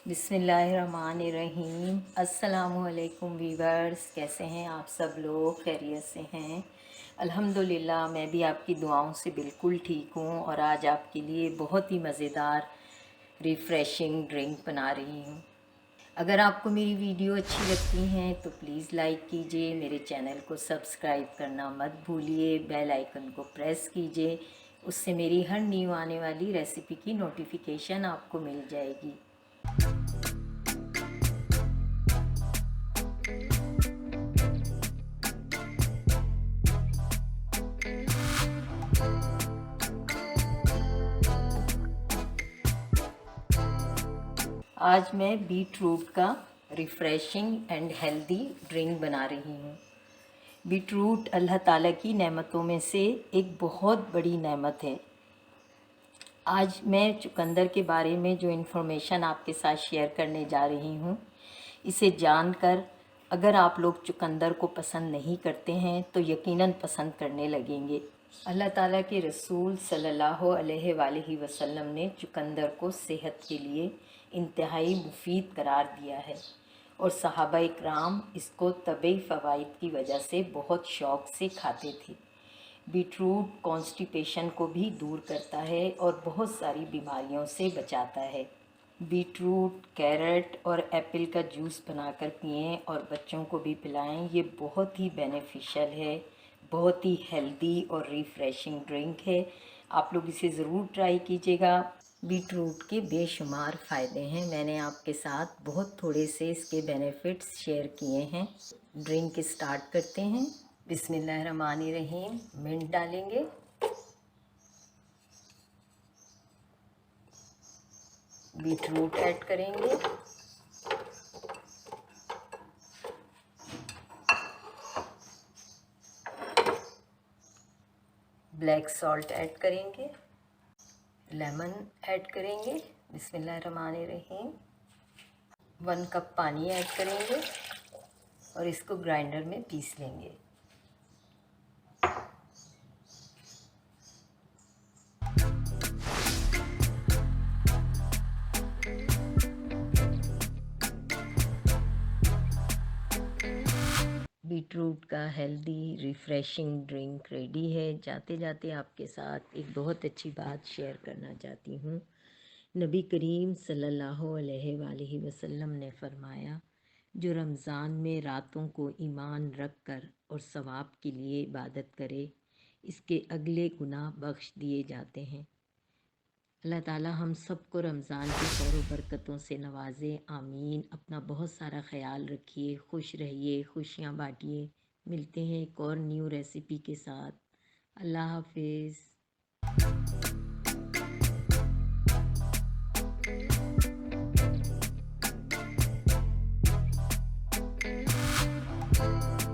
बिस्मिल्लाहिर्रहमानिर्रहीम। अस्सलामु अलैकुम वीवर्स, कैसे हैं आप सब लोग? खैरियत से हैं? अल्हम्दुलिल्लाह, मैं भी आपकी दुआओं से बिल्कुल ठीक हूँ और आज आपके लिए बहुत ही मज़ेदार रिफ़्रेशिंग ड्रिंक बना रही हूँ। अगर आपको मेरी वीडियो अच्छी लगती हैं तो प्लीज़ लाइक कीजिए, मेरे चैनल को सब्सक्राइब करना मत भूलिए, बेल आइकन को प्रेस कीजिए, उससे मेरी हर न्यू आने वाली रेसिपी की नोटिफिकेशन आपको मिल जाएगी। आज मैं बीट रूट का रिफ़्रेशिंग एंड हेल्दी ड्रिंक बना रही हूँ। बीट रूट अल्लाह ताला की नेमतों में से एक बहुत बड़ी नेमत है। आज मैं चुकंदर के बारे में जो इन्फॉर्मेशन आपके साथ शेयर करने जा रही हूँ, इसे जानकर अगर आप लोग चुकंदर को पसंद नहीं करते हैं तो यकीनन पसंद करने लगेंगे। अल्लाह ताला के रसूल सल्लल्लाहु अलैहि वसल्लम ने चुकंदर को सेहत के लिए इंतहाई मुफीद करार दिया है और सहाबा इकराम इसको तबई फ़वाइद की वजह से बहुत शौक़ से खाते थे। बीटरूट कॉन्स्टिपेशन को भी दूर करता है और बहुत सारी बीमारियों से बचाता है। बीटरूट, कैरेट और एप्पल का जूस बनाकर पिएं और बच्चों को भी पिलाएं। ये बहुत ही बेनिफिशियल है, बहुत ही हेल्दी और रिफ़्रेशिंग ड्रिंक है। आप लोग इसे ज़रूर ट्राई कीजिएगा। बीटरूट के बेशुमार फ़ायदे हैं। मैंने आपके साथ बहुत थोड़े से इसके बेनिफिट्स शेयर किए हैं। ड्रिंक स्टार्ट करते हैं। बिस्मिल्लाहिर्रहमानिर्रहीम। मिंट डालेंगे, बीटरूट ऐड करेंगे, ब्लैक सॉल्ट ऐड करेंगे, लेमन ऐड करेंगे। बिस्मिल्लाहिर्रहमानिर्रहीम। 1 कप पानी ऐड करेंगे और इसको ग्राइंडर में पीस लेंगे। बीटरूट का हेल्दी रिफ़्रेशिंग ड्रिंक रेडी है। जाते जाते आपके साथ एक बहुत अच्छी बात शेयर करना चाहती हूँ। नबी करीम सल्लल्लाहु अलैहि वसल्लम ने फरमाया, जो रमज़ान में रातों को ईमान रख कर और सवाब के लिए इबादत करे, इसके अगले गुनाह बख्श दिए जाते हैं। अल्लाह ताला हम सबको रमज़ान की खैर बरकतों से नवाजे। आमीन। अपना बहुत सारा ख्याल रखिए, खुश रहिए, खुशियाँ बांटिए। मिलते हैं एक और न्यू रेसिपी के साथ। अल्लाह हाफिज़।